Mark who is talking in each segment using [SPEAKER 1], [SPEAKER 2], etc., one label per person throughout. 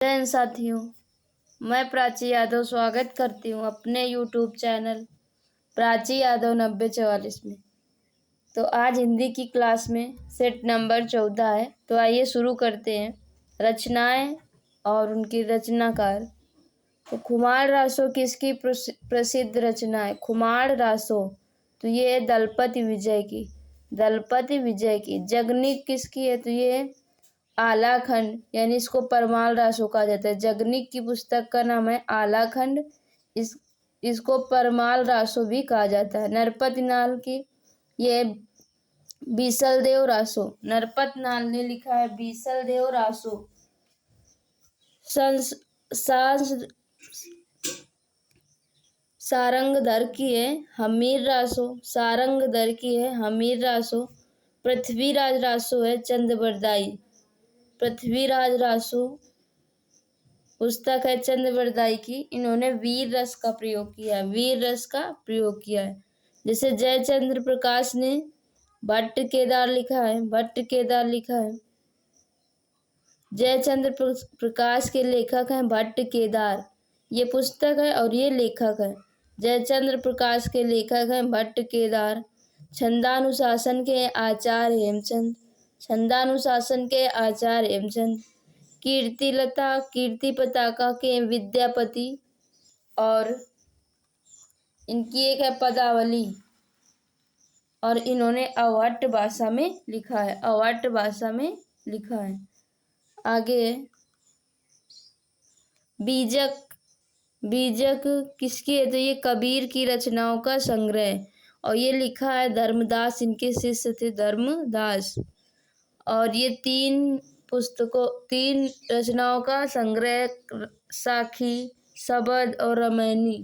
[SPEAKER 1] जय हिंद साथियों, मैं प्राची यादव स्वागत करती हूँ अपने यूट्यूब चैनल प्राची यादव 9044 में। तो आज हिंदी की क्लास में सेट नंबर 14 है। तो आइए शुरू करते हैं। रचनाएं और उनकी रचनाकार। तो खुमार रासो किसकी प्रसिद्ध रचना है? खुमार रासो तो ये है दलपति विजय की। दलपति विजय की। जगनिक किसकी है? तो ये आलाखंड, यानी इसको परमाल रासो कहा जाता है। जगनिक की पुस्तक का नाम है आलाखंड। इसको परमाल रासो भी कहा जाता है। नरपत नाल की ये बीसलदेव रासो। नरपत नाल ने लिखा है बीसलदेव रासो। सारंगधर की है हमीर रासो। सारंगधर की है हमीर रासो। पृथ्वीराज रासो है चंद्रबरदाई। पृथ्वीराज रासो पुस्तक है चंद्रबरदाई की। इन्होंने वीर रस का प्रयोग किया है। वीर रस का प्रयोग किया है। जैसे जयचंद्र प्रकाश ने भट्ट केदार लिखा है। भट्ट केदार लिखा है। जयचंद्र प्रकाश के लेखक हैं भट्ट केदार। ये पुस्तक है और ये लेखक है। जयचंद्र प्रकाश के लेखक हैं भट्ट केदार। छंदानुशासन के आचार्य हेमचंद। छंदानुशासन के आचार्य हेमचंद। कीर्तिलता कीर्ति पताका के विद्यापति। और इनकी एक है पदावली और इन्होंने अवहट्ट भाषा में लिखा है। अवहट्ट भाषा में लिखा है। आगे बीजक। बीजक किसकी है? तो ये कबीर की रचनाओं का संग्रह है और ये लिखा है धर्मदास। इनके शिष्य थे धर्मदास। और ये तीन रचनाओं का संग्रह साखी, सबद और रामायणी।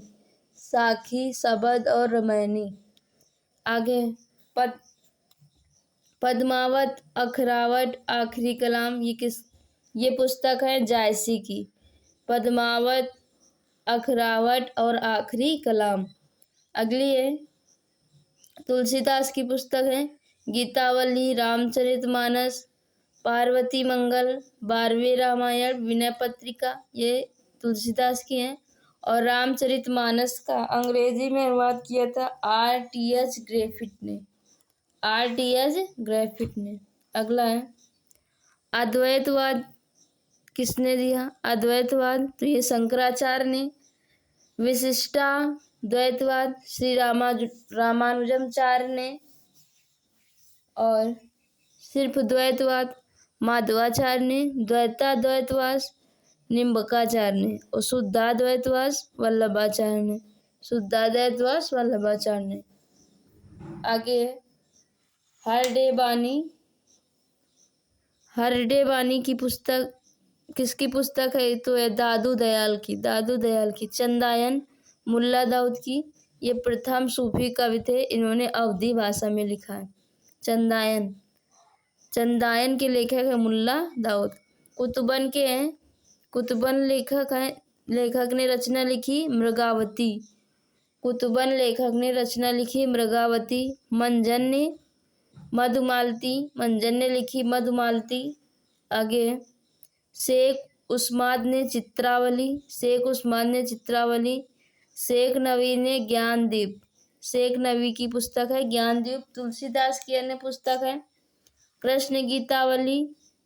[SPEAKER 1] साखी, सबद और रामायणी। आगे पद्मावत, अखरावट, आखिरी कलाम। ये पुस्तक है जायसी की। पद्मावत, अखरावट और आखिरी कलाम। अगली है तुलसीदास की पुस्तक है गीतावली, रामचरितमानस, पार्वती मंगल, 12वें रामायण, विनय पत्रिका। ये तुलसीदास की हैं। और रामचरितमानस का अंग्रेजी में अनुवाद किया था R.T.H. ग्रिफिथ ने। R.T.H. ग्रिफिथ ने। अगला है अद्वैतवाद। किसने दिया? अद्वैतवाद तो ये शंकराचार्य ने। विशिष्टाद्वैतवाद श्री रामानुजमचार्य ने। और सिर्फ द्वैतवाद माधवाचार्य ने। द्वैताद्वैतवाद निम्बकाचार्य ने। और शुद्धाद्वैतवाद वल्लभाचार्य ने। शुद्धाद्वैतवाद वल्लभाचार्य ने। आगे हरडे बानी। हरडे बानी की पुस्तक किसकी पुस्तक है? तो है दादू दयाल की। दादू दयाल की। चंदायन मुल्ला दाऊद की। ये प्रथम सूफी कवि थे। इन्होंने अवधी भाषा में लिखा है। चंदायन के लेखक है मुल्ला दाऊद। कुतुबन के हैं। कुतुबन लेखक ने रचना लिखी मृगावती। कुतुबन लेखक ने रचना लिखी मृगावती। मंजन ने लिखी मधुमालती। आगे शेख उस्माद ने चित्रावली। शेख नवी ने ज्ञानदीप। शेख नवी की पुस्तक है ज्ञानदीप। तुलसीदास की अन्य पुस्तक है कृष्ण गीतावली,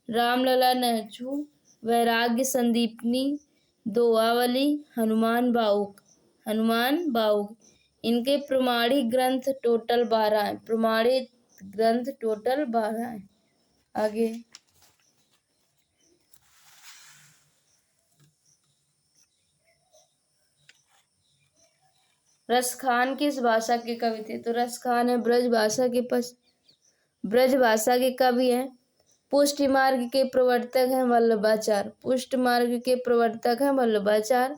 [SPEAKER 1] रामलला नहचू, वैराग्य संदीपनी, दोहावली, हनुमान बाउक। इनके प्रमाणिक ग्रंथ टोटल 12 हैं। आगे रसखान किस भाषा के कवि थे? तो रसखान है ब्रज भाषा के कवि हैं। पुष्टि मार्ग के प्रवर्तक हैं वल्लभाचार्य।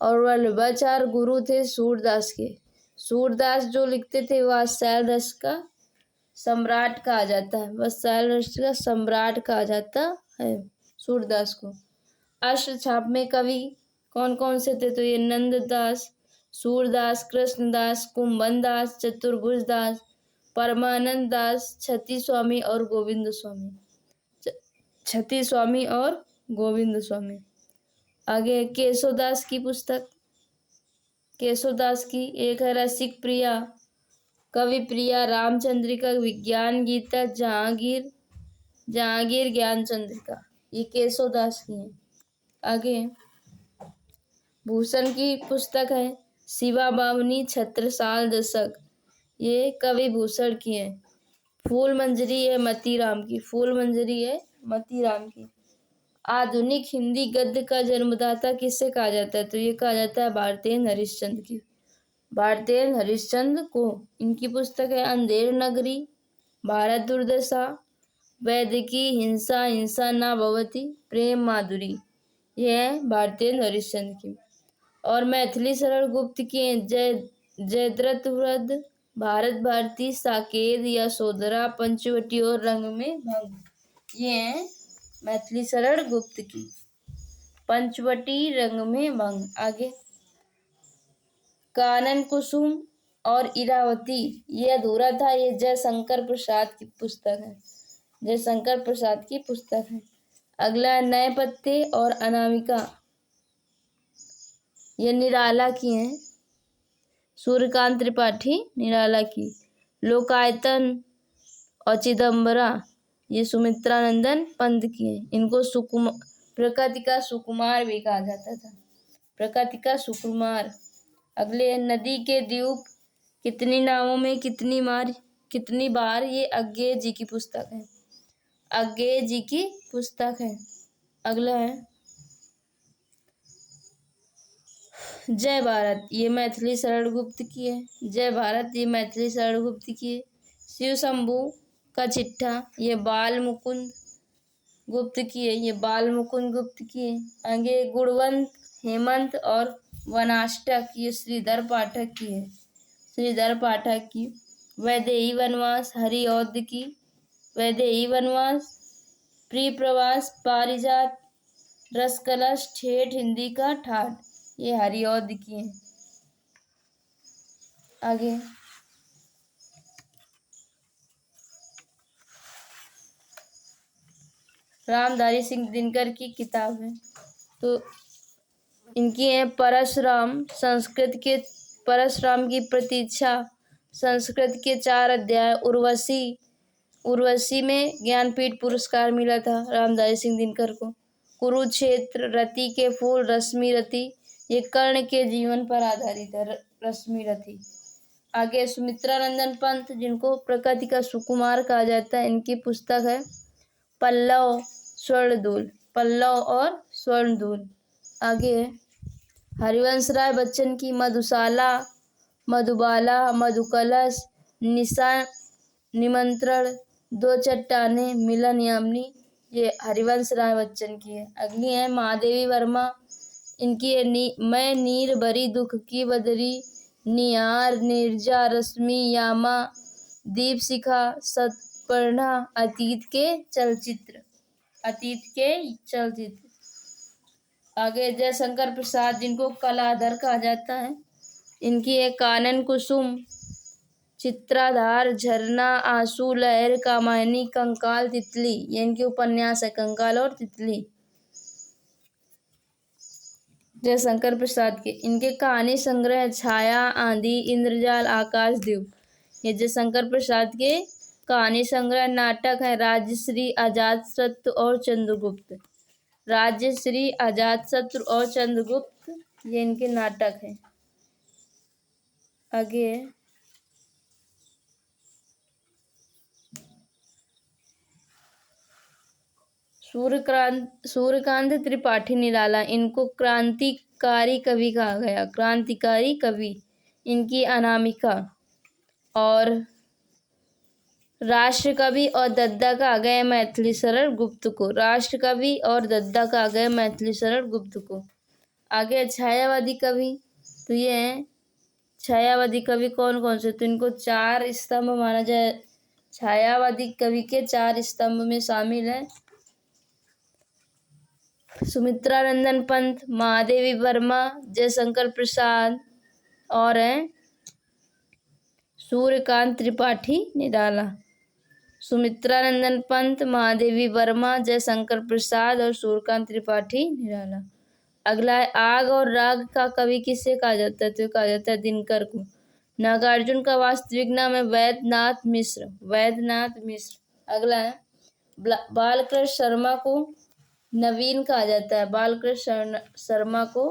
[SPEAKER 1] और वल्लभाचार्य गुरु थे सूरदास के। सूरदास जो लिखते थे वह शैल रस का सम्राट कहा जाता है सूरदास को। अष्टछाप में कवि कौन कौन से थे? तो ये नंददास, सूरदास, कृष्णदास, कुंभनदास, चतुर्भुजदास, परमानंद दास, छती स्वामी और गोविंद स्वामी। आगे है केशवदास की पुस्तक, केशवदास की। एक है रसिक प्रिया, कवि प्रिया, रामचंद्रिका, विज्ञान गीता, जहांगीर, जहांगीर ज्ञान चंद्रिका, ये केशवदास की है। आगे भूषण की पुस्तक है शिवा बामनी, छत्रसाल दशक, ये कवि भूषण की है। फूल मंजरी है मतीराम की, फूल मंजरी है मतीराम की। आधुनिक हिंदी गद्य का जन्मदाता किससे कहा जाता है? तो ये कहा जाता है भारतेंदु हरिश्चंद्र की, भारतेंदु हरिश्चंद्र को। इनकी पुस्तक है अंधेर नगरी, भारत दुर्दशा, वैदिकी, हिंसा, हिंसा न भवती, प्रेम माधुरी, ये है भारतेंदु हरिश्चंद्र की। और मैथिली शरण गुप्त की जयद्रथ वृद्ध, भारत भारती, साकेत, यशोधरा, पंचवटी और रंग में भंग, ये है मैथिली शरण गुप्त की। पंचवटी, रंग में भंग। आगे कानन कुसुम और इरावती, ये अधूरा था, ये जयशंकर प्रसाद की पुस्तक है, जयशंकर प्रसाद की पुस्तक है। अगला नए पत्ते और अनामिका, ये निराला की हैं, सूर्यकांत त्रिपाठी निराला की। लोकायतन और चिदम्बरा, ये सुमित्रा नंदन पंत की हैं। इनको प्रकृति का सुकुमार भी कहा जाता था, प्रकृति का सुकुमार। अगले नदी के द्वीप, कितनी नावों में कितनी बार, ये अज्ञेय जी की पुस्तक है, अज्ञेय जी की पुस्तक है। अगला है जय भारत, ये मैथिली शरण गुप्त की है, जय भारत, ये मैथिली शरण गुप्त की है। शिव शंभू का चिट्ठा, ये बाल मुकुंद गुप्त की है, ये बाल मुकुंद गुप्त की है। आगे गुणवंत, हेमंत और वनाष्टक, ये श्रीधर पाठक की है, श्रीधर पाठक की। वैदेही वनवास हरिऔध की, वैदेही वनवास, प्रिय प्रवास, पारिजात, रसकलश, ठेठ हिंदी का ठाठ, ये हरिऔध की है। आगे रामधारी सिंह दिनकर की किताब है, तो इनकी है परशुराम, संस्कृत के परशुराम की प्रतीक्षा, संस्कृत के 4 अध्याय। उर्वशी, उर्वशी में ज्ञानपीठ पुरस्कार मिला था रामधारी सिंह दिनकर को। कुरुक्षेत्र, रति के फूल, रश्मि रति, ये कर्ण के जीवन पर आधारित है, रश्मि रति। आगे सुमित्रा नंदन पंत, जिनको प्रकृति का सुकुमार कहा जाता है, इनकी पुस्तक है पल्लव स्वर्णदूल, पल्लव और स्वर्णदूल। आगे हरिवंश राय बच्चन की मधुशाला, मधुबाला, मधुकलश, निशा निमंत्रण, 2 चट्टाने, मिलन यामिनी, ये हरिवंश राय बच्चन की है। अगली है महादेवी वर्मा, इनकी है मैं नीर भरी दुख की बदरी, निहार, नीरजा, रश्मि, यामा, दीप शिखा, सतपर्णा, अतीत के चलचित्र, अतीत के चलचित्र। आगे जयशंकर प्रसाद, जिनको कलाधर कहा जाता है, इनकी है कानन कुसुम, चित्राधार, झरना, आंसू, लहर, कामायनी, कंकाल, तितली, ये इनके उपन्यास है, कंकाल और तितली, जयशंकर प्रसाद के। इनके कहानी संग्रह छाया, आंधी, इंद्रजाल, आकाशदीप, ये जयशंकर प्रसाद के कहानी संग्रह। नाटक है राजश्री, अजातशत्रु और चंद्रगुप्त, राजश्री, अजातशत्रु और चंद्रगुप्त, ये इनके नाटक हैं। आगे सूर्यकांत त्रिपाठी निराला, इनको क्रांतिकारी कवि कहा गया, क्रांतिकारी कवि। इनकी अनामिका। और राष्ट्र कवि और दद्दा कहा गया मैथिली शरण गुप्त को, राष्ट्र कवि और दद्दा कहा गया मैथिली शरण गुप्त को। आगे छायावादी कवि, तो ये हैं छायावादी कवि कौन कौन से, तो इनको 4 स्तंभ माना जाए, छायावादी कवि के 4 स्तंभ में शामिल है सुमित्रा नंदन पंत, महादेवी वर्मा, जयशंकर प्रसाद और हैं सूर्यकांत त्रिपाठी निराला। सुमित्रा नंदन पंत, महादेवी वर्मा, जयशंकर प्रसाद और सूर्यकांत त्रिपाठी निराला। अगला है आग और राग का कवि किसे कहा जाता है? तो कहा जाता है दिनकर को। नागार्जुन का वास्तविक नाम है वैद्यनाथ मिश्र, वैद्यनाथ मिश्र। अगला है बालकृष्ण शर्मा को नवीन कहा जाता है, बालकृष्ण शर्मा को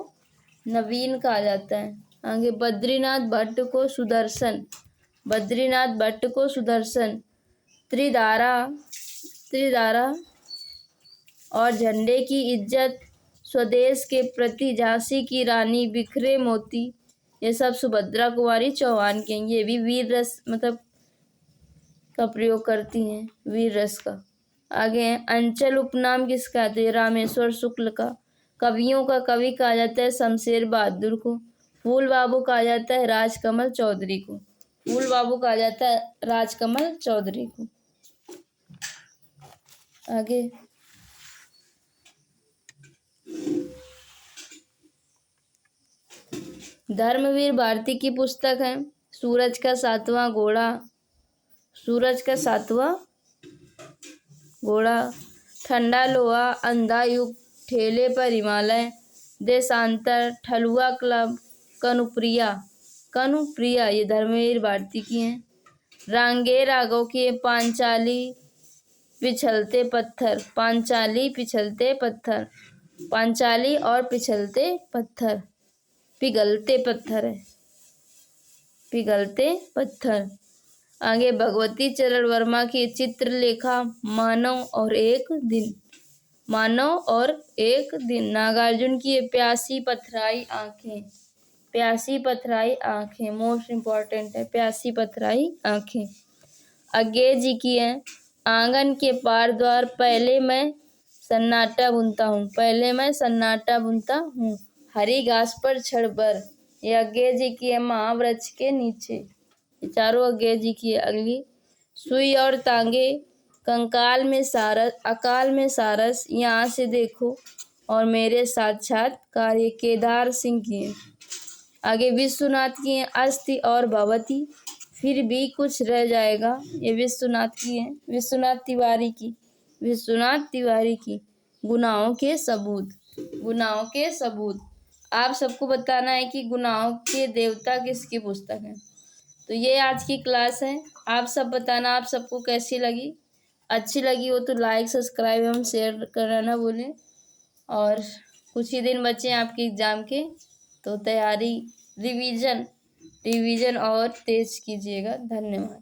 [SPEAKER 1] नवीन कहा जाता है। आगे बद्रीनाथ भट्ट को सुदर्शन, बद्रीनाथ भट्ट को सुदर्शन। त्रिधारा, त्रिधारा और झंडे की इज्जत, स्वदेश के प्रति झांसी की रानी, बिखरे मोती, ये सब सुभद्रा कुमारी चौहान के हैं। ये भी वीर रस मतलब का प्रयोग करती हैं, वीर रस का। आगे है अंचल उपनाम किसका है? तो ये रामेश्वर शुक्ल का। कवियों का कवि कहा जाता है शमशेर बहादुर को। फूल बाबू कहा जाता है राजकमल चौधरी को, फूल बाबू कहा जाता है राजकमल चौधरी को। आगे धर्मवीर भारती की पुस्तक है सूरज का सातवां घोड़ा, सूरज का सातवां घोड़ा। ठंडा लोहा, अंधा युग, ठेले पर हिमालय, देशांतर, ठलुआ क्लब, कनुप्रिया, कनुप्रिया ये धर्मवीर भारती की हैं। रांगे रागों की पांचाली, पिछलते पत्थर, पांचाली पिछलते पत्थर, पांचाली और पिछलते पत्थर, पिघलते पत्थर है, पिघलते पत्थर। आगे भगवती चरण वर्मा की चित्रलेखा मानव और एक दिन, मानव और एक दिन। नागार्जुन की प्यासी पथराई आंखें, प्यासी पथराई आंखें मोस्ट इम्पॉर्टेंट है, प्यासी पथराई आंखें। अज्ञे जी की है आंगन के पार द्वार, पहले मैं सन्नाटा बुनता हूँ, पहले मैं सन्नाटा बुनता हूँ, हरी घास पर छड़ भर, ये अज्ञे जी की है महावृक्ष के नीचे। ये चारों अज्ञे जी की है। अगली सुई और तांगे, कंकाल में सारस, अकाल में सारस, यहाँ से देखो और मेरे साक्षात्कार, ये केदार सिंह की है। आगे विश्वनाथ की है अस्थि और भवती, फिर भी कुछ रह जाएगा, ये विश्वनाथ की है, विश्वनाथ तिवारी की, विश्वनाथ तिवारी की। गुनाहों के सबूत, गुनाहों के सबूत। आप सबको बताना है कि गुनाहों के देवता किसकी पुस्तक है। तो ये आज की क्लास है। आप सब बताना आप सबको कैसी लगी। अच्छी लगी हो तो लाइक सब्सक्राइब एवं शेयर करना ना भूलें। और कुछ ही दिन बचे हैं आपके एग्ज़ाम के, तो तैयारी रिवीजन और तेज कीजिएगा। धन्यवाद।